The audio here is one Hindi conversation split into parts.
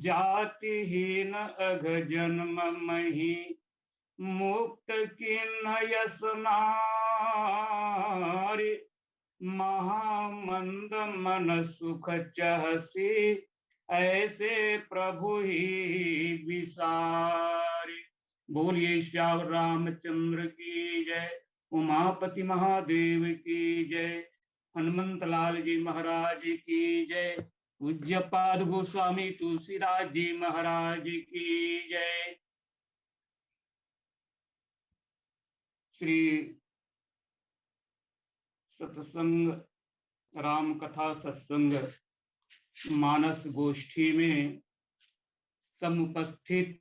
जातिहीन अघ जन्म मही मुक्त किन्न यस नारी महामंद मन सुख चहसी ऐसे प्रभु ही विसारी। बोलिए श्याम रामचंद्र की जय, उमापति महादेव की जय, हनुमंत लाल जी महाराज की जय, पूज्यपाद गोस्वामी तुलसीदास जी महाराज की जय। श्री सत्संग राम कथा सत्संग मानस गोष्ठी में समुपस्थित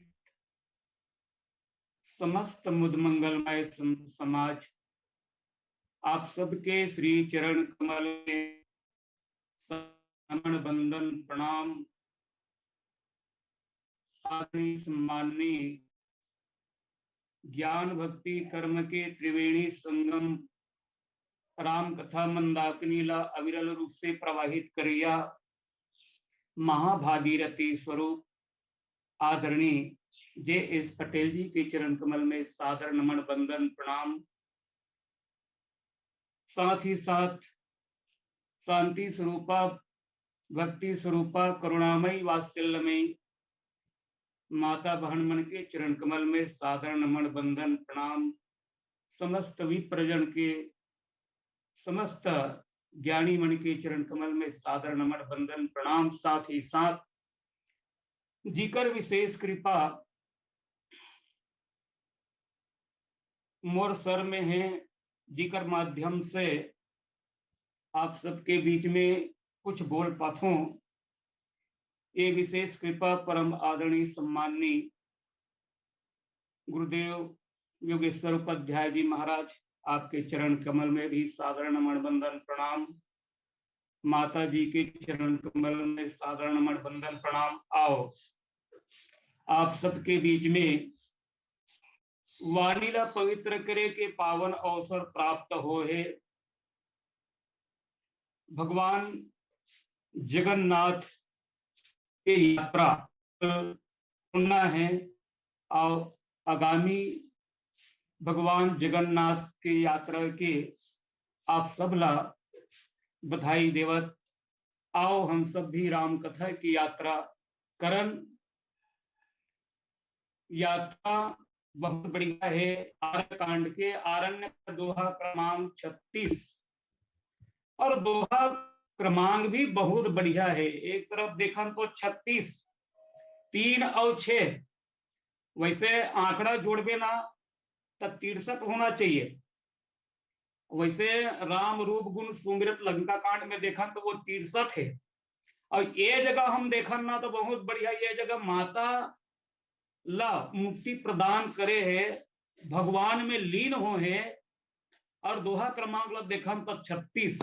समस्त मुदमंगलमय समाज, आप सबके श्री चरण कमल में समण बंदन प्रणाम। आदरणीय सम्माननीय ज्ञान भक्ति कर्म के त्रिवेणी संगम राम कथा मंदाकिनीला अविरल रूप से प्रवाहित करिया महाभागीरथी स्वरूप आदरणीय जे एस पटेल जी के चरण कमल में सादर नमन बंदन प्रणाम। साथ ही साथ शांति स्वरूपा भक्ति स्वरूपा करुणामयी वात्सल्यमयी माता बहन मन के चरण कमल में सादर नमन बंदन प्रणाम। समस्त विप्रजन के समस्त ज्ञानी मन के चरण कमल में सादर नमन बंदन प्रणाम। साथ ही साथ जीकर विशेष कृपा मोर सर में है, जीकर माध्यम से आप सबके बीच में कुछ बोल पाथों, ये विशेष कृपा परम आदरणीय सम्माननीय गुरुदेव योगेश्वर उपाध्याय जी महाराज, आपके चरण कमल में भी सादर नमन बंदन प्रणाम। माता जी के चरण कमल में सादर नमन बंदन प्रणाम। आओ आप सबके बीच में वाणीला पवित्र करे के पावन अवसर प्राप्त हो है। भगवान जगन्नाथ की यात्रा सुनना है और आगामी भगवान जगन्नाथ की यात्रा के आप सब ला बधाई देवत। आओ हम सब भी राम कथा की यात्रा करन। यात्रा बहुत बढ़िया है। आरण्य कांड के आरण्य दोहा क्रमांक 36 और दोहा क्रमांक भी बहुत बढ़िया है। एक तरफ देखन तो 36, 3 और 6, वैसे आंकड़ा जोड़बे ना तो 63 होना चाहिए। वैसे राम रूप गुण सुमिरत लंका कांड में देखा तो वो 63 है। और ये जगह हम देखा ना तो बहुत बढ़िया, ये जगह माता ला मुक्ति प्रदान करे है, भगवान में लीन हो है। और दोहा क्रमांक ला देखा तो 36,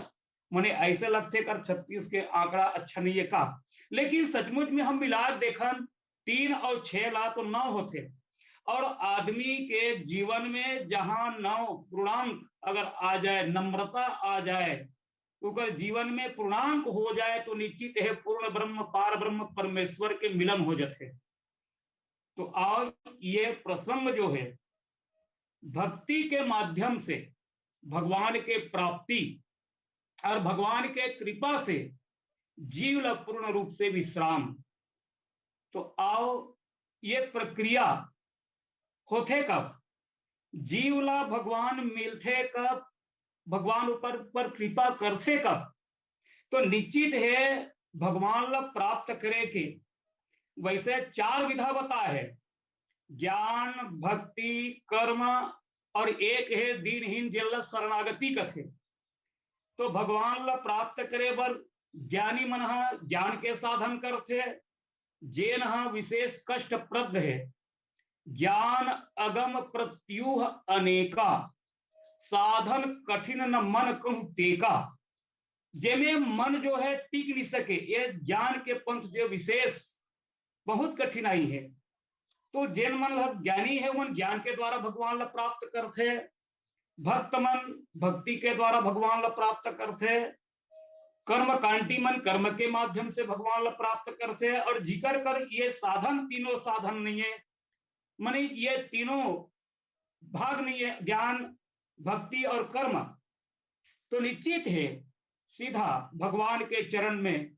मैंने ऐसे लगते कर 36 के आंकड़ा अच्छा नहीं है का, लेकिन सचमुच में हम मिला देखा 3 और 6 ला तो 9 होते। और आदमी के जीवन में जहां 9 पूर्णांक अगर आ जाए, नम्रता आ जाए, तो जीवन में पूर्णांक हो जाए तो निश्चित है पूर्ण ब्रह्म पार ब्रह्म परमेश्वर के मिलन हो जाते। तो आज ये प्रसंग जो है भक्ति के माध्यम से भगवान के प्राप्ति और भगवान के कृपा से जीव पूर्ण रूप से विश्राम। तो आओ ये प्रक्रिया होते कब, जीवला भगवान मिलते कब, भगवान ऊपर पर कृपा करते कब, तो निश्चित है भगवान ला प्राप्त करे के वैसे 4 विधा बता है, ज्ञान भक्ति कर्म और एक है दीनहीन जेल शरणागति कथे। तो भगवान ला प्राप्त करे बर ज्ञानी मन ज्ञान के साधन करते, जेन विशेष कष्ट प्रद है, ज्ञान अगम प्रत्यूह अनेका, साधन कठिन न मन कहूं टेका। जेमे मन जो है टिक नहीं सके, ये ज्ञान के पंथ जो विशेष बहुत कठिनाई है। तो जैन मन ज्ञानी है मन ज्ञान के द्वारा भगवान ला प्राप्त करते, भक्त मन भक्ति के द्वारा भगवान ला प्राप्त करते, कर्म कांटी मन कर्म के माध्यम से भगवान ला प्राप्त करते। और जिक्र कर ये साधन तीनों साधन नहीं है, माने ये तीनों भाग नहीं है, ज्ञान भक्ति और कर्म। तो निश्चित है सीधा भगवान के चरण में,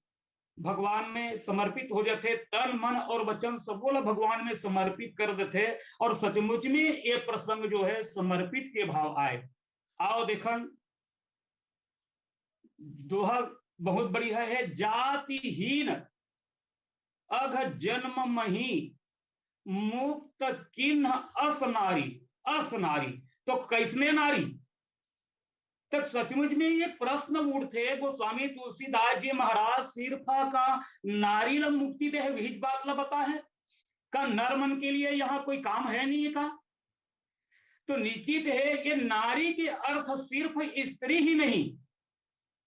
भगवान में समर्पित हो जाते, तन मन और वचन सबको भगवान में समर्पित कर देते। और सचमुच में ये प्रसंग जो है समर्पित के भाव आए। आओ देखन दोहा बहुत बढ़िया है, जातिहीन अघ जन्म मही मुक्त किन्ह अस नारी, अस नारी तो कैसने नारी। तक सचमुच में ये प्रश्न उठते गोस्वामी तुलसीदास जी महाराज सिर्फ का नारी ल मुक्ति दे विहित बात ला बता है का नर मन के लिए यहाँ कोई काम है नहीं का। तो निश्चित है ये नारी के अर्थ सिर्फ स्त्री ही नहीं,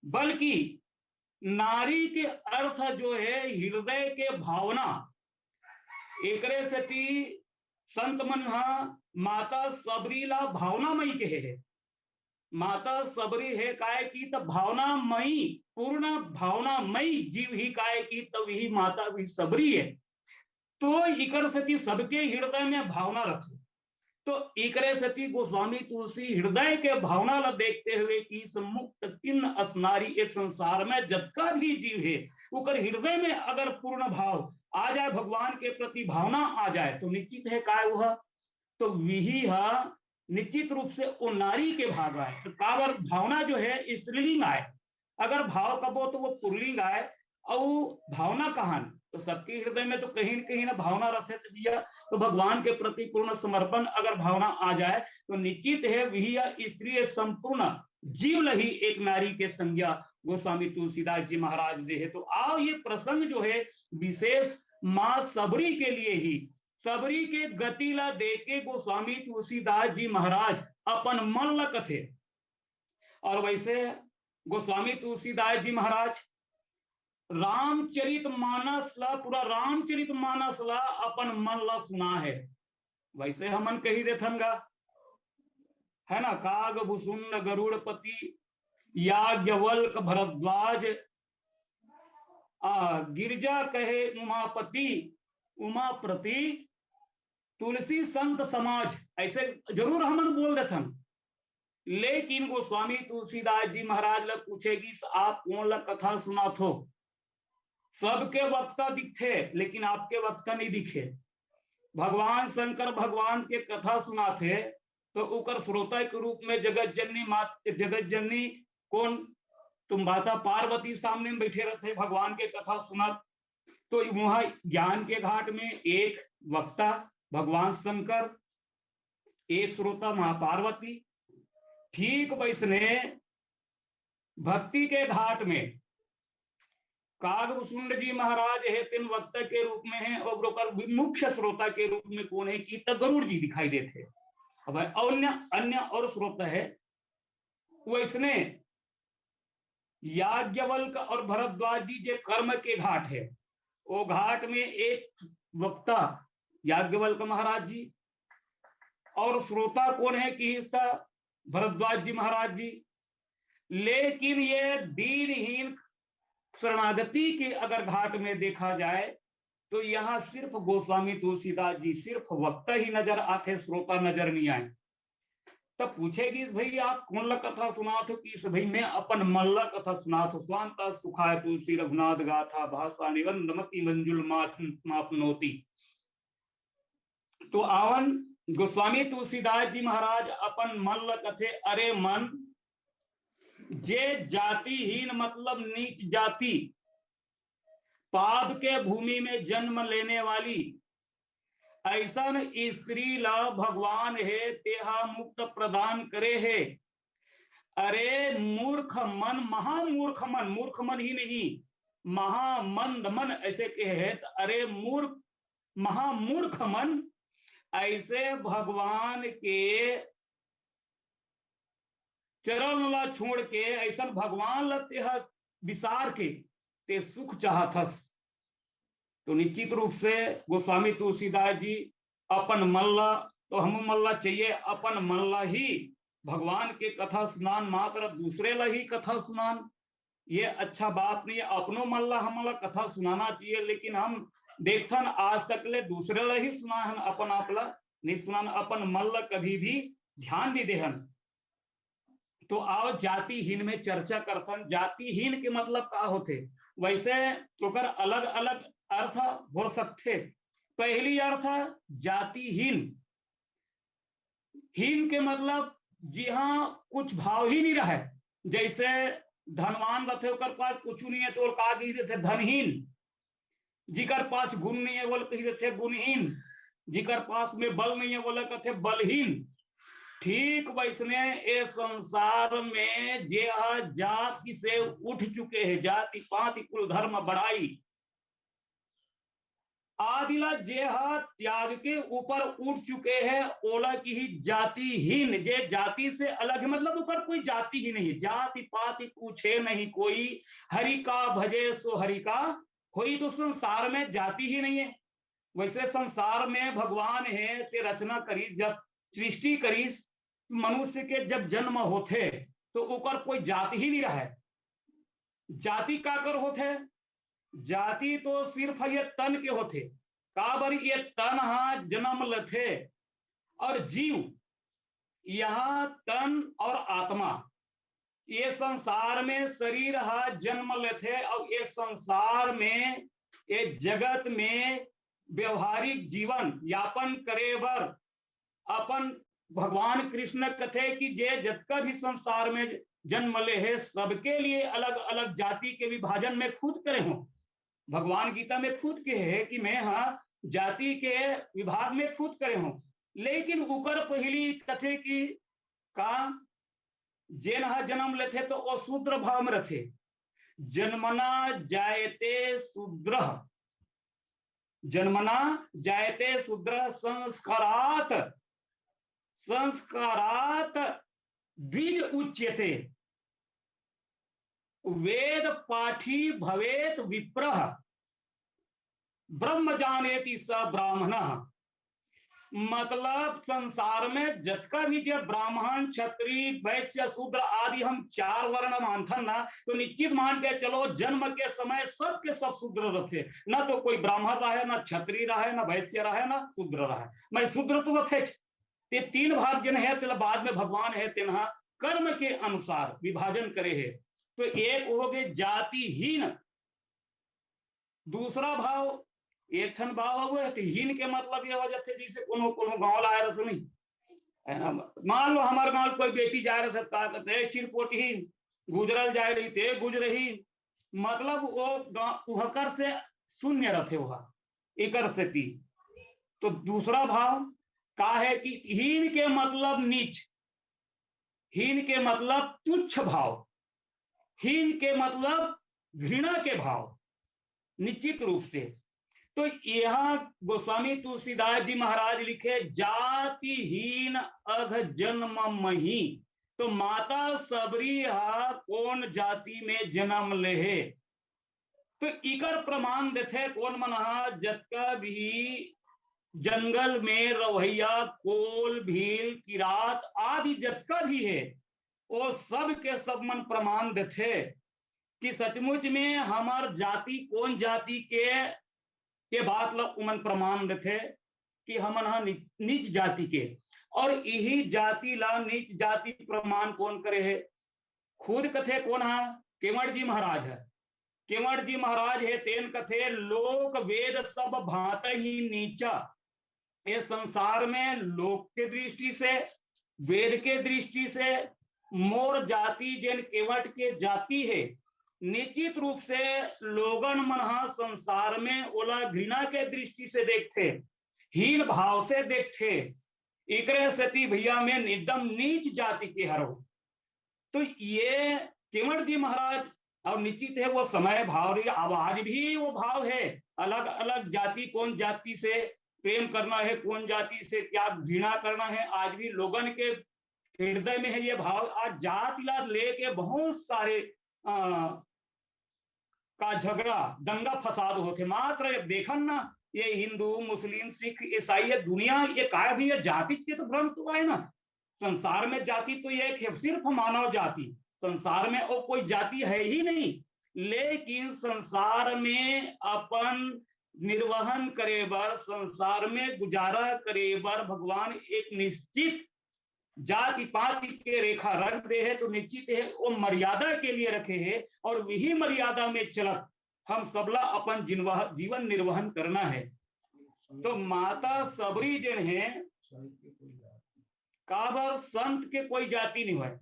बल्कि नारी के अर्थ जो है हृदय के भावना। एकरे सती संत मन माता सबरी ला भावनामयी के है, माता सबरी है काय की तब भावनामयी, पूर्ण भावनामयी जीव ही काय की तब ही माता भी सबरी है। तो इकर सती सबके हृदय में भावना रखे। तो इकरे सती गोस्वामी तुलसी हृदय के भावना ला देखते हुए कि मुक्त किन्न असनारी इस संसार में जबका भी जीव है उकर हृदय में अगर पूर्ण भाव आ जाए, भगवान के प्रति भावना आ जाए, तो निश्चित है काय वह तो विही निश्चित रूप से वो नारी के भाग आए। तो कावर भावना जो है स्त्रीलिंग आए, अगर भाव कबो तो वो पुल्लिंग आए, और भावना कहान तो सबके हृदय में तो कहीं न कहीं ना भावना रखे दिया। तो भगवान के प्रति पूर्ण समर्पण अगर भावना आ जाए तो निश्चित है वही स्त्री संपूर्ण जीव लही एक नारी के संज्ञा गोस्वामी तुलसीदास जी महाराज दे है। तो आओ ये प्रसंग जो है विशेष मां सबरी के लिए ही, सबरी के गति ला देके गोस्वामी तुलसीदास जी महाराज अपन मन ला कथे। और वैसे गोस्वामी तुलसीदास जी महाराज रामचरित मानस ला, पूरा रामचरित मानस ला अपन मन ला सुना है। वैसे हमन कही देथनगा है ना, काग भुसुंड गरुड़पति याज्ञवल्क भरद्वाज गिरजा कहे उमापति उमाप्रति तुलसी संत समाज, ऐसे जरूर हमन बोल देथन। लेकिन गोस्वामी तुलसीदास जी महाराज ला पूछेगी आप कौन ला कथा सुना थो, सबके वक्ता दिखे लेकिन आपके वक्ता नहीं दिखे। भगवान शंकर भगवान के कथा सुनाथे तो उकर श्रोता के रूप में जगत जननी कौन तुम माता पार्वती सामने में बैठे रहते भगवान के कथा सुना। तो वहां ज्ञान के घाट में एक वक्ता भगवान शंकर, एक श्रोता मां पार्वती। ठीक वैसने भक्ति के घाट में कागभूषुंड जी महाराज है तीन वक्ता के रूप में है, और मुख्य श्रोता के रूप में कौन है कि गरुड़ जी दिखाई देते। अब अन्य और श्रोता है वैसने याज्ञवल्क और भरद्वाज जी जो कर्म के घाट है, वो घाट में एक वक्ता याज्ञवल्क महाराज जी और श्रोता कौन है कि भरद्वाज जी महाराज जी। लेकिन ये दीनहीन शरणागति के अगर घाट में देखा जाए तो यहाँ सिर्फ गोस्वामी तुलसीदास जी सिर्फ वक्ता ही नजर आते, श्रोता नजर नहीं आए। तब पूछेगी भाई आप कौन ला कथा सुनात हो, किस भाई मैं अपन मल्ला कथा सुनात हो। स्वांता सुखाय तुलसी रघुनाथ गाथा भाषा निबंधमति मंजुल मापनोति। तो आवन गोस्वामी तुलसीदास जी महाराज अपन मल्ल कथे, अरे मन जे जातिहीन मतलब नीच जाति, पाप के भूमि में जन्म लेने वाली, ऐसा स्त्री ला भगवान है तेहा मुक्त प्रदान करे है। अरे मूर्ख मन, महामूर्ख मन, मूर्ख मन ही नहीं महामंद मन ऐसे कहे। अरे मूर्ख महामूर्ख मन, ऐसे भगवान के चरण ला छोड़ के ऐसा भगवान लते विसार के ते सुख चाहथस। तो निश्चित रूप से गोस्वामी तुलसीदास जी अपन मल्ला, तो हम मल्ला चाहिए अपन मल्ला ही भगवान के कथा सुनान, मात्र दूसरे ला ही कथा सुनान ये अच्छा बात नहीं है। अपनो मल्ला हमला कथा सुनाना चाहिए, लेकिन हम देखथन आज तक ले दूसरे ला ही सुना हन, अपन आपला नहीं सुनान। अपन मल्ला कभी भी ध्यान नहीं देहन। तो आओ जातिहीन में चर्चा करथन। जातिहीन के मतलब का होते, वैसे ओकर अलग अलग अर्थ हो सकते। पहली अर्थ जातिहीन, हीन के मतलब जी हाँ कुछ भाव ही नहीं रहे। जैसे धनवान रहते ओकर पास कुछ नहीं है तो का कहते धनहीन, जिकर पास गुण नहीं है बोले कहते गुणहीन, जिकर पास में बल नहीं है बोले कहते बलहीन। ठीक वैसने ये संसार में जे जाति से उठ चुके हैं, जाति पाति कुल धर्म बढ़ाई, आदिला जे त्याग के ऊपर उठ चुके हैं, ओला की ही जातिहीन। जे जाति से अलग है मतलब ऊपर कोई जाति ही नहीं, जाति पाति कुछ है नहीं कोई, हरि का भजे सो हरि का होई। तो संसार में जाति ही नहीं है। वैसे संसार में भगवान है ते रचना करी, जब सृष्टि करी मनुष्य के जब जन्म होते तो ऊपर कोई जाति ही नहीं रहा। जाति का कर होते, जाति तो सिर्फ ये तन के होते, काबर ये तन हा जन्म लेते और जीव यहाँ तन और आत्मा ये संसार में शरीर हा जन्म लेते और ये संसार में ये जगत में व्यवहारिक जीवन यापन करे बर अपन भगवान कृष्ण कथे कि जे जतका भी संसार में जन्म ले है सबके लिए अलग अलग जाति के विभाजन में खुद करे हो। भगवान गीता में खुद के है कि मैं हाँ जाति के विभाग में खुद करे हूं। लेकिन ऊपर पहली कथे की का जेन जन्म लेते तो वो शूद्र भाव में रखे। जन्मना जायते शूद्र, जन्मना जायते शूद्र संस्कारात, संस्कारात द्विज उच्यते, वेद पाठी भवेत विप्रः, ब्रह्म जानेति स ब्राह्मणः। मतलब संसार में जतका भी जो ब्राह्मण क्षत्रिय वैश्य शूद्र आदि हम चार वर्ण मानथन ना, तो निश्चित मान के चलो जन्म के समय सब के सब शूद्र रखे, ना तो कोई ब्राह्मण रहे, ना क्षत्रिय रहे, ना वैश्य रहे, ना शूद्र रहे। मैं शूद्र तो रखे ते तीन भाग जिन है तिल बाद में भगवान है तिन्हा कर्म के अनुसार विभाजन करे है। तो एक हो गए जातिहीन, दूसरा भाव एक ठन भाव हो गए हीन के मतलब ये हो जाते जैसे कोनो कोनो गांव लाए रहते नहीं है ना। मान लो हमारे गांव कोई बेटी जा रहे थे का कहते चिरपोटहीन, गुजरल जाए रही थे गुजरहीन, मतलब वो गांव से शून्य रहते वहां एकर से ती। तो दूसरा भाव का है कि हीन के मतलब नीच, हीन के मतलब तुच्छ भाव, हीन के मतलब घृणा के भाव निश्चित रूप से। तो यहाँ गोस्वामी तुलसीदास जी महाराज लिखे जातिहीन अघ जन्म मही। तो माता सबरी हा कौन जाति में जन्म ले, तो इकर प्रमाण देते कौन मना जतका भी जंगल में रवैया कोल भील किरात आदि जतका भी है वो सब के सब मन प्रमाण देते कि सचमुच में हमार जाति कौन जाति के ये बात उमन प्रमाण देते कि हमन नीच जाति के। और यही जाति ला नीच जाति प्रमाण कौन करे है? खुद कथे कौन है? केवड़ जी महाराज है। केवड़ जी महाराज है तेन कथे लोक वेद सब भांत ही नीचा। ये संसार में लोक के दृष्टि से, वेद के दृष्टि से मोर जाति जिन केवट के जाति है, निश्चित रूप से लोगन मन संसार में ओला घृणा के दृष्टि से देखते, हीन भाव से देखते। इकरे सती भैया में निदम नीच जाति के हरो। तो ये केवट जी महाराज, और निश्चित है वो समय भाव रही, आवाज भी वो भाव है। अलग अलग जाति, कौन जाति से प्रेम करना है, कौन जाति से क्या घृणा करना है, आज भी लोगन के हृदय में है ये भाव। आज जाति ला लेके बहुत सारे का झगड़ा, दंगा फसाद होते। मात्र देखन ना, ये हिंदू मुस्लिम सिख ईसाई दुनिया ये काय भी, ये जाति के तो भ्रम तो है ना। संसार में जाति तो ये है, सिर्फ मानव जाति, संसार में और कोई जाति है ही नहीं। लेकिन संसार में अपन निर्वहन करे बर, संसार में गुजारा करे बर भगवान एक निश्चित जाति पाति के रेखा रख दे है। तो निश्चित है वो मर्यादा के लिए रखे है, और वही मर्यादा में चलत हम सबला अपन जीवन निर्वहन करना है। तो माता सबरी जिन है काबर संत के कोई जाति नहीं है।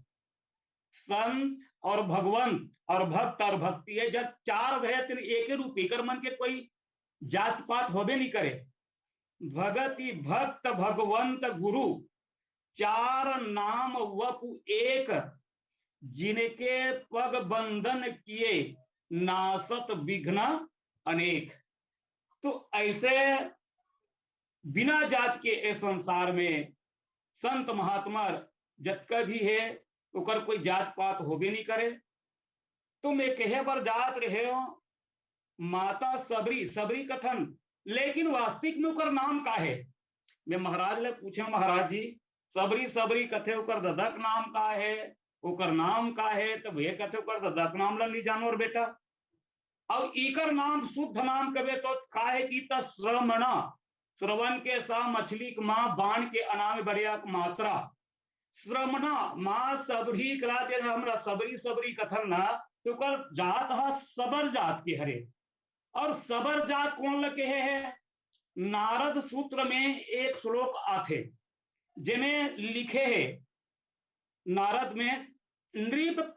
संत और भगवंत और भक्त और भक्ति है, जब चार भय तेरे एक रूप एकर मन के कोई जात पात होबे नहीं करे। भगति भक्त भगवंत गुरु चार नाम वपु एक, जिनके पग बंधन किए नासत विघ्न अनेक। तो ऐसे बिना जात के इस संसार में संत महात्मा जतका भी है ओकर कोई जात पात होबे नहीं करे। तो मैं कहे बर जात रहे हो माता सबरी, सबरी कथन, लेकिन वास्तविक में ओकर नाम का है? मैं महाराज ले पूछे, महाराज जी सबरी सबरी कथे ओकर ददक नाम का है, ओकर नाम का है? तब ये कथे ओकर ददक नाम ला ली जानो और बेटा, और इकर नाम शुद्ध नाम कबे तो का है कि श्रवणा, श्रवण के सा मछली माँ, बाण के अनाम बढ़िया मात्रा श्रवणा माँ सबरी कलाते हमरा सबरी सबरी कथन ना। तो कर जात हा सबर जात के हरे, और सबर जात कौन लगे है? नारद सूत्र में एक श्लोक आते जिन्हें लिखे है नारद में, नृप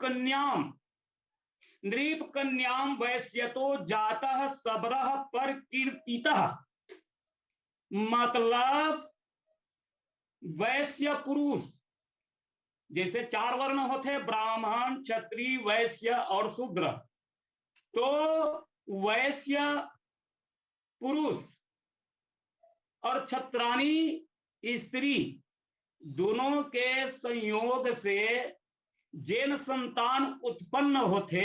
कन्याम वैश्यतो जातः सबरः पर कीर्तितः। मतलब वैश्य पुरुष, जैसे चार वर्ण होते ब्राह्मण क्षत्रिय वैश्य और शूद्र, तो वैश्य पुरुष और क्षत्राणी स्त्री दोनों के संयोग से जैन संतान उत्पन्न होते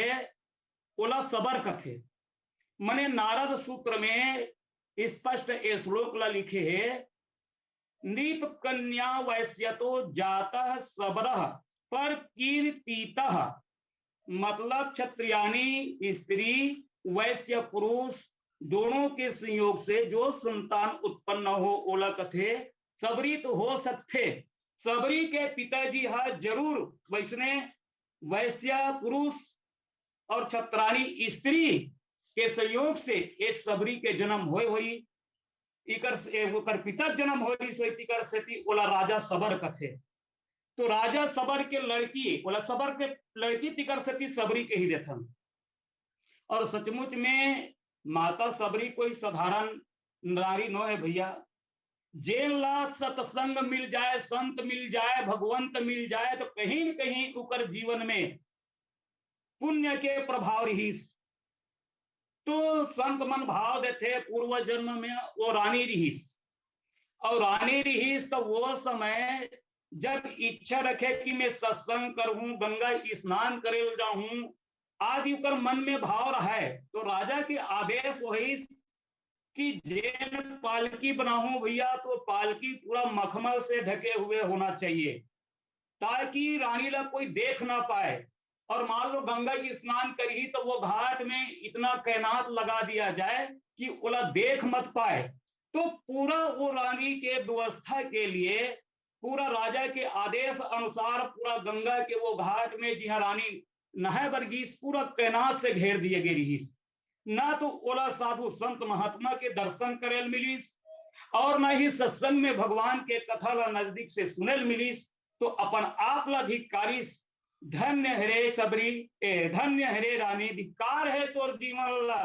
ओला सबर कथे। मने नारद सूत्र में स्पष्ट ये श्लोक ला लिखे है, नृप कन्या वैश्यतो जातः सबरः पर कीर्तितः। मतलब क्षत्रियानी स्त्री वैश्य पुरुष दोनों के संयोग से जो संतान उत्पन्न हो ओला कथे सबरी तो हो सकते। सबरी के पिताजी हा जरूर वैसने वैश्य पुरुष और क्षत्राणी स्त्री के संयोग से एक सबरी के जन्म होई इकर पिता जन्म होई सो इकर सेती ओला राजा सबर कथे। तो राजा सबर के लड़की ओला सबर के लड़की तिकर सेती सबरी के ही देथन। और सचमुच में माता सबरी कोई साधारण नारी नो है भैया। जेल ला सत्संग मिल जाए, संत मिल जाए, भगवंत मिल जाए, तो कहीं न कहीं उकर जीवन में पुण्य के प्रभाव रही। तो संत मन भाव देते पूर्व जन्म में वो रानी रहीस, और रानी रहीस तो वो समय जब इच्छा रखे कि मैं सत्संग करूं, गंगा स्नान करे जाऊं, आदि उकर मन में भाव रहा है, तो राजा के आदेश वही कि जेन पालकी बनाऊं भैया तो पालकी पूरा मखमल से ढके हुए होना चाहिए ताकि रानी ला कोई देख ना पाए। और मान लो गंगा की स्नान करी तो वो घाट में इतना कैनात लगा दिया जाए कि ओला देख मत पाए। तो पूरा वो रानी के व्यवस्था के लिए पूरा राजा के आदेश अनुसार पूरा गंगा के वो घाट में जिहा रानी नहाय बरगीस पूरा कैनात से घेर दिए गए रहीस। ना तो ओला साधु संत महात्मा के दर्शन करेल मिलीस और न ही सत्संग में भगवान के कथा ला नजदीक से सुनेल मिलीस। तो अपन आप ला धिक्कारिस, धन्य हरे सबरी धन्य हरे रानी, धिक्कार है तोर जीवन ला।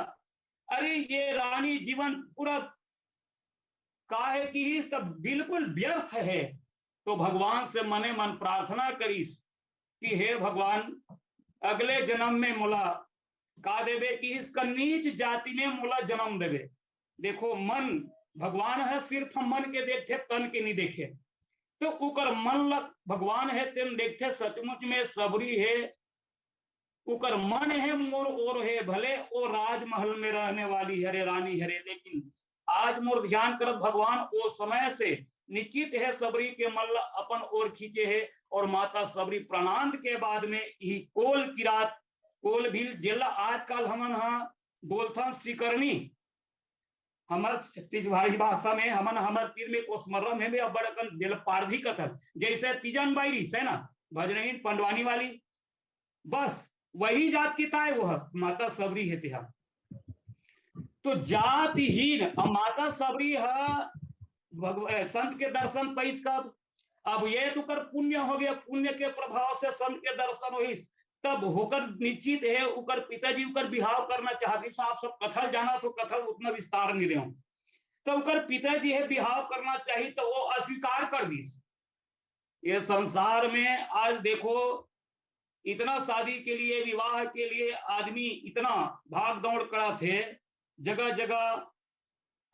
अरे ये रानी जीवन पूरा काहे की सब बिल्कुल व्यर्थ है। तो भगवान से मने मन प्रार्थना करीस कि हे भगवान अगले जन्म में मोला का देवे कि इसका नीच जाति में मोला जन्म देवे। देखो मन भगवान है, सिर्फ हम मन के देखे तन के नहीं देखे। तो उकर मन भगवान है तेन देखे, सचमुच में सबरी है उकर मन है मोर और है, भले ओ राजमहल में रहने वाली हरे रानी हरे। लेकिन आज मोर ध्यान करत भगवान ओ समय से निश्चित है सबरी के मन अपन ओर खींचे है। और माता सबरी प्रणांत के बाद में ही कोल की रात कोल भी जिला आजकल हमन बोलथन सिकरनी, हमार छत्तीसगढ़ी भाषा में हमन हमर तीर में कोसमर्रम है में बड़कन दिल पारधी कथन, जैसे तीजन बाईरी है ना भजनहीन पंडवानी वाली, बस वही जात की ताय वो माता सबरी है तिहा। तो जातिहीन माता सबरी है संत के दर्शन पैस कब, अब ये तो कर पुण्य हो गया, पुण्य के प्रभाव से संत के दर्शन हुई तब होकर निश्चित है उकर पिताजी उकर बिहाव करना चाहती साहब सब कथल जाना तो कथल उतना विस्तार नहीं दे। तो उकर पिताजी है बिहाव करना चाहिए तो वो अस्वीकार कर दी। ये संसार में आज देखो इतना शादी के लिए विवाह के लिए आदमी इतना भाग दौड़ करा थे, जगह जगह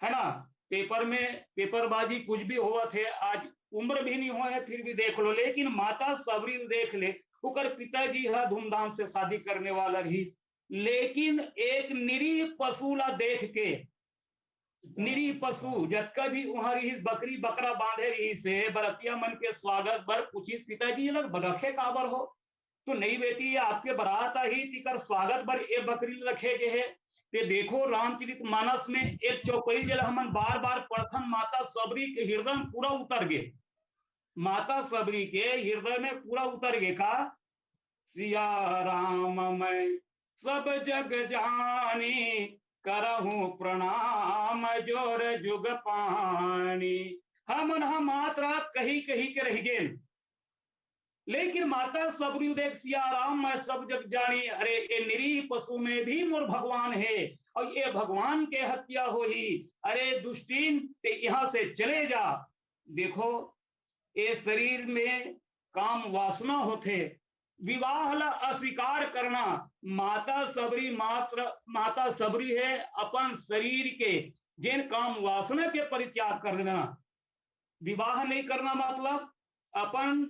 है ना पेपर में पेपरबाजी कुछ भी हुआ थे। आज उम्र भी नहीं हुआ है फिर भी देख लो। लेकिन माता सबरी देख ले उकर पिताजी है धूमधाम से शादी करने वाला रही, लेकिन एक निरीह पशु ला देख के, निरीह पशु जब कभी वहां रही बकरी बकरा बांधे रही से बरतिया मन के स्वागत बर पूछिस पिताजी लग रखे काबर हो, तो नहीं बेटी आपके बारात ही तिकर स्वागत बर ये बकरी रखे गए है। ते देखो रामचरित मानस में एक चौपाई जल हमन बार बार पढ़थन, माता सबरी के हृदय में पूरा उतर गए, माता सबरी के हृदय में पूरा उतर गए का सिया राम मैं सब जग जानी करहूं प्रणाम जोर जुग पानी। हमन हम मात्रा कही कही के रह गए, लेकिन माता सबरी देख सिया राम मैं सब जग जानी, अरे ये निरीह पशु में भी मोर भगवान है और ये भगवान के हत्या हो ही, अरे दुष्टीन ते यहाँ से चले जा। देखो ये शरीर में काम वासना होते, विवाह ला अस्वीकार करना, माता सबरी माता सबरी है अपन शरीर के जिन काम वासना के परित्याग कर देना। विवाह नहीं करना मतलब अपन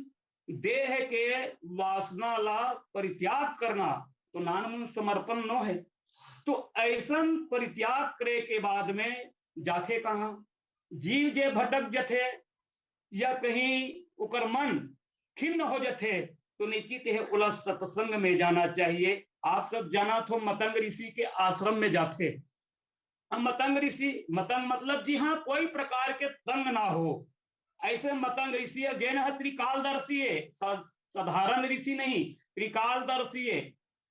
देह के वासना ला परित्याग करना, तो नानमुन समर्पण न है। तो ऐसा परित्याग करे के बाद में जाथे कहाँ, जीव जे भटक जथे या कहीं उकर मन खिन्न हो जाते तो निश्चित है उलस सत्संग में जाना चाहिए। आप सब जाना तो मतंग ऋषि के आश्रम में जाते। मतंग ऋषि, मतंग मतलब जी हाँ कोई प्रकार के तंग ना हो, ऐसे मतंग ऋषि है जैन है त्रिकालदर्शी है, साधारण ऋषि नहीं त्रिकालदर्शी है।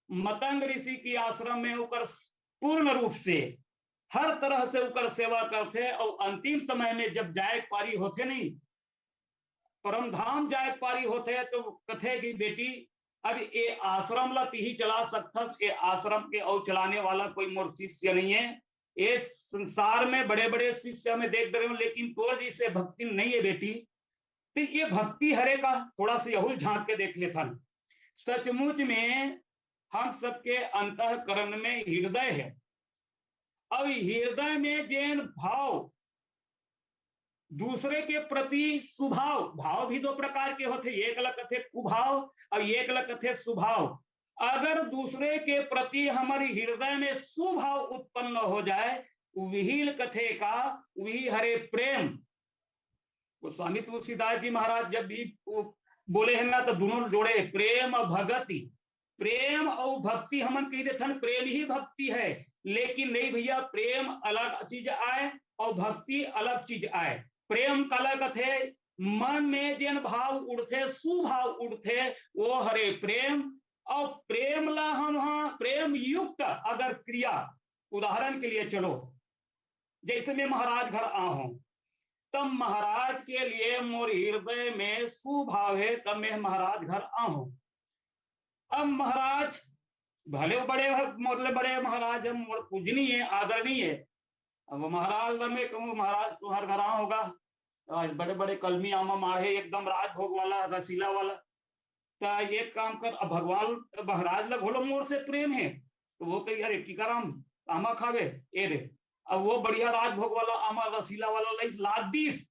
मतंग ऋषि की आश्रम में उकर पूर्ण रूप से हर तरह से उकर सेवा करते और अंतिम समय में जब जाए पारी होते नहीं परम धाम जाए पारी होते तो कथे की बेटी अब ये आश्रम ला ही चला सकथस, ये आश्रम के और चलाने वाला कोई मोर शिष्य नहीं है। इस संसार में बड़े बड़े शिष्य में देख रहे हो लेकिन तो जिसे भक्ति नहीं है बेटी, तो ये भक्ति हरे का थोड़ा सा यहूल झांक के देख लेता। सचमुच में हम सबके अंतःकरण में हृदय है और हृदय में जैन भाव दूसरे के प्रति सुभाव, भाव भी दो प्रकार के होते, एक लग थे कुभाव और एक लग थे सुभाव। अगर दूसरे के प्रति हमारे हृदय में सुभाव उत्पन्न हो जाए वही कथे का वही हरे प्रेम। वो स्वामी तुलसीदास जी महाराज जब भी बोले हैं ना तो दोनों जोड़े प्रेम और भगति, प्रेम और भक्ति हमन कह देते प्रेम ही भक्ति है, लेकिन नहीं भैया प्रेम अलग चीज आए और भक्ति अलग चीज आए। प्रेम कला कथे मन में जिन भाव उठते सुभाव उठते वो हरे प्रेम। और प्रेम ला हम प्रेम युक्त अगर क्रिया, उदाहरण के लिए चलो, जैसे मैं महाराज घर आ हूं, तब महाराज के लिए मोर हृदय में सुभाव है, तब मैं महाराज घर आ हूं। अब महाराज भले बड़े मोरले बड़े महाराज हम पूजनीय आदरणीय, अब महाराज में कहूँ महाराज तुम्हारे घर आ होगा, बड़े बड़े कलमी आमा माढ़े एकदम राजभोग वाला रसीला वाला, तो एक काम कर, अब भगवान महाराज लग बोलो मोर से प्रेम है, तो वो कही अरे टीकाराम आमा खावे ए रे, अब वो बढ़िया राजभोग वाला आमा रसीला वाला लाद दीस,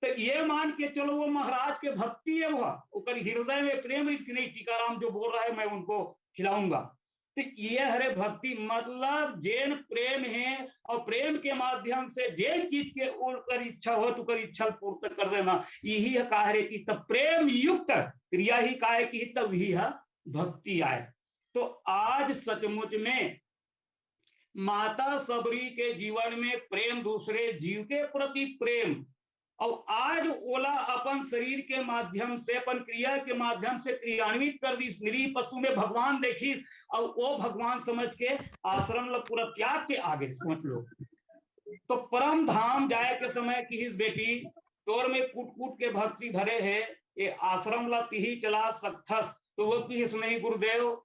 तो ये मान के चलो वो महाराज के भक्ति है, वो हृदय में प्रेम नहीं, टीकाराम जो बोल रहा है मैं उनको खिलाऊंगा। तो ये हरे भक्ति मतलब जैन प्रेम है, और प्रेम के माध्यम से जैन चीज के ऊपर इच्छा हो तो कर इच्छा पूर्त कर देना, यही है कार्य की तब प्रेम युक्त क्रिया ही काय की तब ही है भक्ति आए। तो आज सचमुच में माता सबरी के जीवन में प्रेम, दूसरे जीव के प्रति प्रेम, और आज ओला अपन शरीर के माध्यम से अपन क्रिया के माध्यम से क्रियान्वित कर दी, निरीह पशु में भगवान देखी, और वो भगवान समझ के आश्रम पूरा त्याग के आगे समझ लो। तो परम धाम जाए के समय की बेटी तोर में कूट कूट के भक्ति भरे है, ये आश्रम ला ही चला सकथस, तो वो किस नहीं गुरुदेव,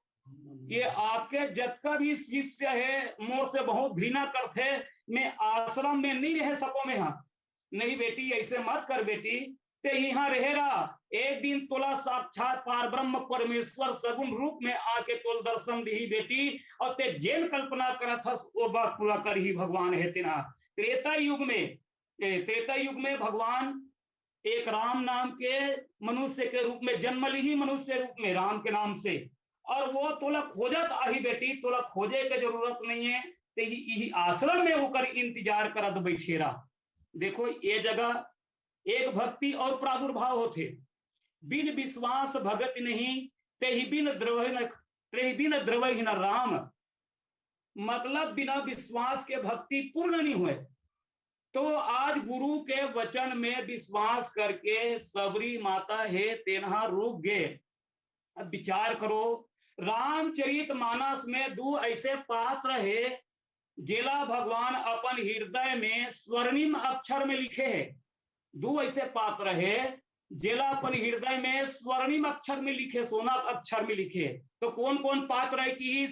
ये आपके जत का भी शिष्य है, मोर से बहुत घृणा करते, मैं आश्रम में नहीं रह सको में, हाँ नहीं बेटी ऐसे मत कर बेटी, ते यहाँ रहेगा, एक दिन तोला साक्षात पार ब्रह्म परमेश्वर सगुण रूप में आके तोल दर्शन दी बेटी, और ते जेल कल्पना करत हस वो बात पूरा कर ही भगवान है तेना। त्रेता युग में भगवान एक राम नाम के मनुष्य के रूप में जन्म ली ही, मनुष्य रूप में राम के नाम से, और वो तोला खोजत आही बेटी, तोला खोजे के जरूरत नहीं है, ते ही आश्रम में होकर इंतजार करत बैठेरा। देखो ये जगह एक भक्ति और प्रादुर्भाव होते, बिन विश्वास भगत नहीं, ते बिन द्रवहि न राम, मतलब बिना विश्वास के भक्ति पूर्ण नहीं हुए। तो आज गुरु के वचन में विश्वास करके सबरी माता है तेनहा रुक गए। अब विचार करो, रामचरित मानस में दो ऐसे पात्र है जेला भगवान अपन हृदय में स्वर्णिम अक्षर में लिखे है, दो ऐसे पात्र है जेला अपन हृदय में स्वर्णिम अक्षर में लिखे, सोना अक्षर में लिखे। तो कौन कौन पात्र है कि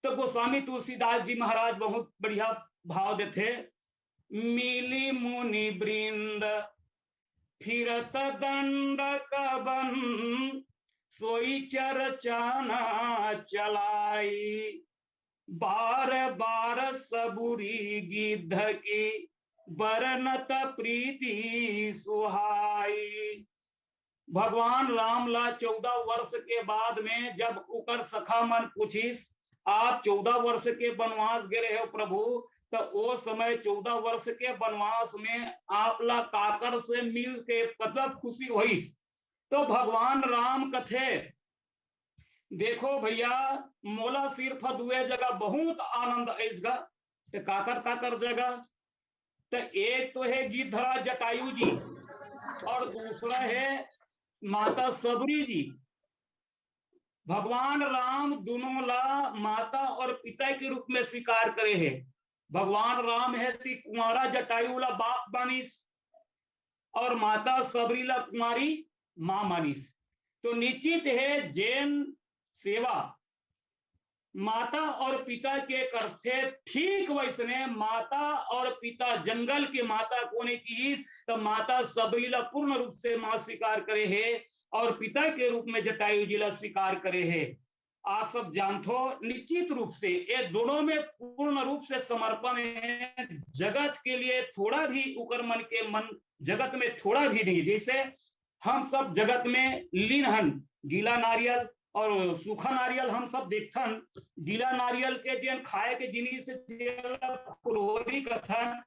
तो गोस्वामी तुलसीदास जी महाराज बहुत बढ़िया भाव देते, मिली मुनि वृंद फिरत दंड कबन, सोई चरचाना चलाई, बार बार सबुरी गिद्ध की बरनत प्रीति सुहाई। भगवान राम ला 14 वर्ष के बाद में जब उकर सखा मन पूछिस, आप 14 वर्ष के वनवास गए हो प्रभु, तो वो समय 14 वर्ष के वनवास में आप ला काकर से मिल के कतक खुशी हुई। तो भगवान राम कथे, देखो भैया मोला सिर्फ दुए जगह बहुत आनंद ऐसगा, तो काकर जगह, तो एक तो है गिद्धराज जटायु जी, और दूसरा है माता सबरी जी। भगवान राम दोनों ला माता और पिता के रूप में स्वीकार करे है। भगवान राम है ती कुमारा जटायु ला बाप मानिस, और माता सबरी ला कुमारी मां मानिस। तो निश्चित है जैन सेवा माता और पिता के करते, ठीक वैसने माता और पिता जंगल की माता कोने की, तो माता सबरीला पूर्ण रूप से मां स्वीकार करे है, और पिता के रूप में जटायु जिला स्वीकार करे है। आप सब जानते हो निश्चित रूप से ये दोनों में पूर्ण रूप से समर्पण है, जगत के लिए थोड़ा भी उकर मन जगत में थोड़ा भी नहीं। जैसे हम सब जगत में लीन हन, गीला नारियल और सूखा नारियल हम सब देखथन, गीला नारियल के जेन खाए के जिनिस कथन,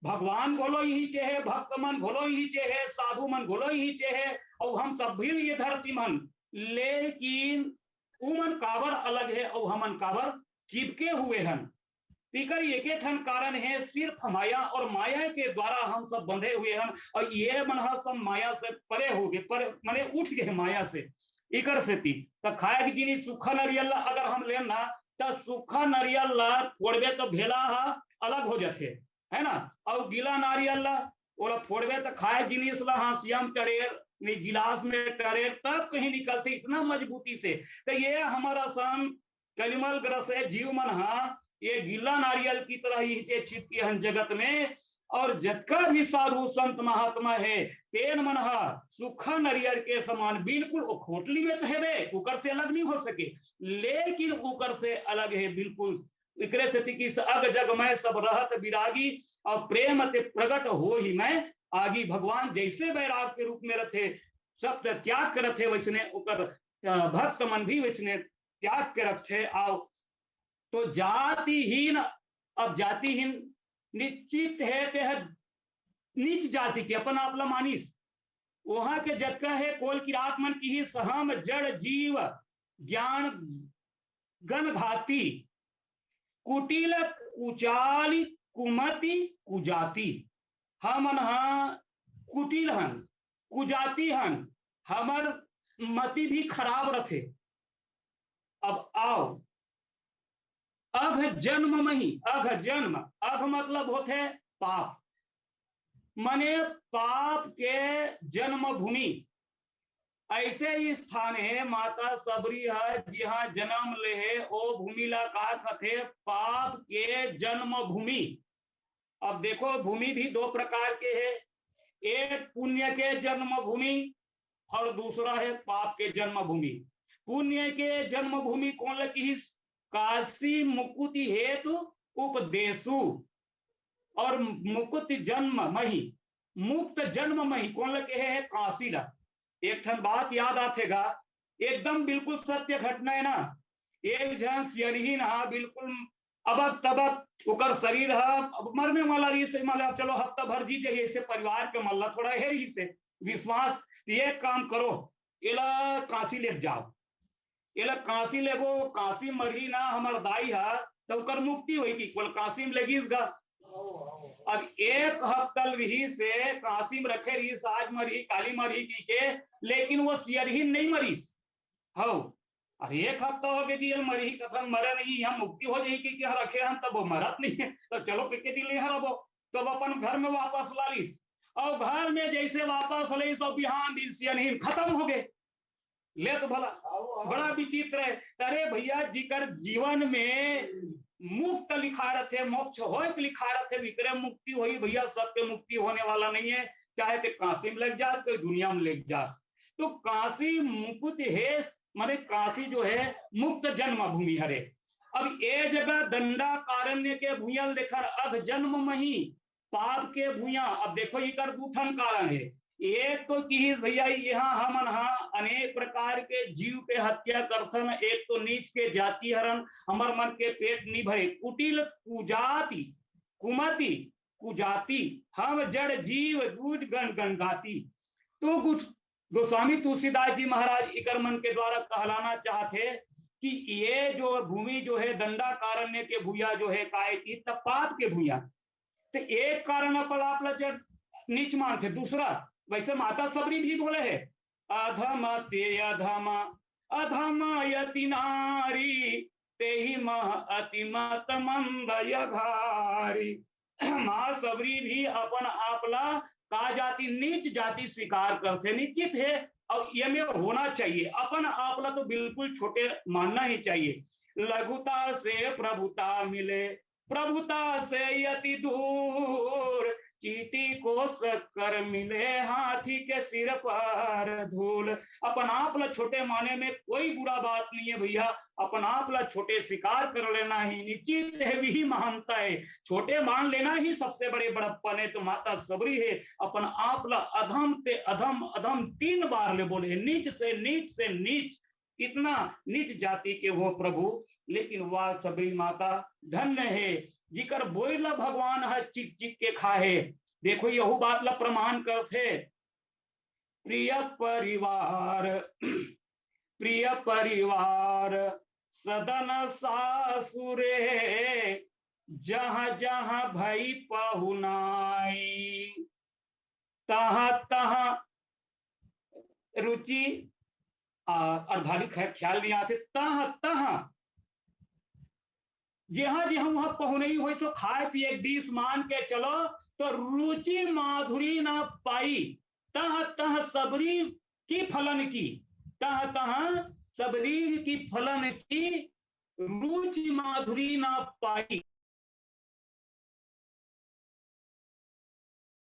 भगवान घोलो यही चेहे, भक्त मन घोलो यही चेहे, साधु मन घोलो यही चेहे, और हम सब भी ये धरती मन, लेकिन उमन काबर अलग है और हमन काबर चिपके हुए हन। इकर एक ठन कारण है सिर्फ माया, और माया के द्वारा हम सब बंधे हुए हैं, और ये मन सब माया से परे हो गए, पर मने उठ गए माया से। इकर से ती तो खाए की जिनी सूखा नारियल अगर हम लेना तो सूखा नारियल फोड़बे तो भेला अलग हो जाते है ना, और गीला नारियल ओला फोड़बे तो खाए जिनिस ला हासियम टरेर गिलास में टरेर तब कहीं निकलते इतना मजबूती से। तो ये हमारा सन कलिमल ग्रस है जीव मन ये गीला नारियल की तरह ही छिपके हन जगत में, और जतका भी साधु संत महात्मा है तेन मन सूखा नारियल के समान बिल्कुल खोटली में तो है वे उकर से अलग नहीं हो सके, लेकिन उकर से अलग है बिल्कुल। इकरे से अग जग में सब रहत विरागी, और प्रेम ते प्रकट हो ही मैं आगी। भगवान जैसे वैराग के रूप में रथे सब त्याग कर रथे, वैसने उकर भक्त मन भी वैसने त्याग के रखे आओ। तो जातिहीन, अब जातिहीन निश्चित है ते है नीच जाति के अपन आपला मानिस वहां के जतका है कोल की आत्मन की ही सहम जड़ जीव ज्ञान गण घाती कुटिल कुचाली कुमति कुजाति, हमन कुटिल हन कुजाति हन, हमर मति भी खराब रथे। अब आओ अघ जन्म मही, अघ जन्म, अघ मतलब होते पाप, मने पाप के जन्म भूमि। ऐसे ही स्थान है माता सबरी है जहां जन्म ले है ओ भूमि ला का कथे पाप के जन्म भूमि। अब देखो भूमि भी दो प्रकार के है, एक पुण्य के जन्म भूमि और दूसरा है पाप के जन्म भूमि। पुण्य के जन्म भूमि कौन लगी? काशी मुकुति हेतु उपदेशु, और मुकुति जन्म मही मुक्त जन्म मही कौन लगे है काशी ला। एक ठन बात याद आतेगा, एकदम बिल्कुल सत्य घटना है ना। एक जन सियरही ना बिल्कुल अबक तबक उकर शरीर अब मरने वाला रही से माला चलो हफ्ता भर जी जाइए से परिवार के मल्ला थोड़ा है ही से विश्वास, ये काम करो इला काशी ले जाओ, इला काशी लेगो, काशी मरही ना हमार दाई है तो उकर मुक्ति हुई कि कोल काशी में लगी गा। अब एक हफ्तल भी से काशी में रखे रही आज मरी काली मरी की के, लेकिन वो सियरही नहीं मरीस हो। अब एक हफ्ता हो गए जी मरी कथन मरे नहीं, यहाँ मुक्ति हो जाएगी कि रखे हम तब वो मरत नहीं है तो चलो पिके दिल हरबो, तो अपन घर में वापस ला लीस, और घर में जैसे वापस ले सब बिहान दिन सियरहीन खत्म हो गए। ले तो भला बड़ा विचित्र है। अरे भैया जिकर जीवन में मुक्त लिखा रहे मोक्ष हो लिखा रहे विक्रम मुक्ति हुई भैया, सबके मुक्ति होने वाला नहीं है, चाहे तो काशी में लग जा कोई दुनिया में लग जा। तो काशी मुकुट है माने काशी जो है मुक्त जन्म भूमि हरे। अब ये जगह दंडा कारण्य के भूयल देखकर अघ जन्म मही पाप के भूया। अब देखो ये कर दूठन कारण है, एक तो कि भैया यहाँ हमन अनेक प्रकार के जीव के हत्या करथन, एक तो नीच के जाति हरन हमर मन के पेट नहीं भरे, कुटिल कुजाति कुमति कुजाति हम जड़ जीव दूध गण गण गाती। तो गोस्वामी तुलसीदास जी महाराज इकर मन के द्वारा कहलाना चाहते कि ये जो भूमि जो है दंडा कारण्य के भूया जो है काय की तपात के भूया, तो एक कारण अपना नीच मानते, दूसरा वैसे माता सबरी भी बोले है अधम ते अधम अधम यति नारी ते ही मह अति मत मंद यघारी। माँ सबरी भी अपन आपला का जाति नीच जाति स्वीकार करते, निश्चित है और ये में होना चाहिए, अपन आपला तो बिल्कुल छोटे मानना ही चाहिए। लघुता से प्रभुता मिले, प्रभुता से यति दूर, चीटी को शक्कर मिले हाथी के सिर पर धूल। अपन आपला छोटे माने में कोई बुरा बात नहीं है भैया, अपन आपला छोटे स्वीकार कर लेना ही निश्चित है भी महानता है, छोटे मान लेना ही सबसे बड़े बड़प्पन है। तो माता सबरी है अपन आपला अधम ते अधम, अधम 3 बार ले बोले, नीच से नीच से नीच, इतना नीच जाति के वो प्रभु। लेकिन वह सबरी माता धन्य है जिकर बोला भगवान है चिक चिक के खाए। देखो यहू बात ला प्रमाण करते, प्रिय परिवार प्रिय परिवार सदन सासुरे जहां जहां भई पहुनाई, तहां तहां रुचि, अर्धाली ख्याल नहीं आते, तहां तहां जहां जहां वहां पहुनई हो, सो खाए पिए डिश मान के चलो, तो रुचि माधुरी ना पाई, तह तह सबरी की फलन की, तह तह सबरी की फलन की रुचि माधुरी ना पाई।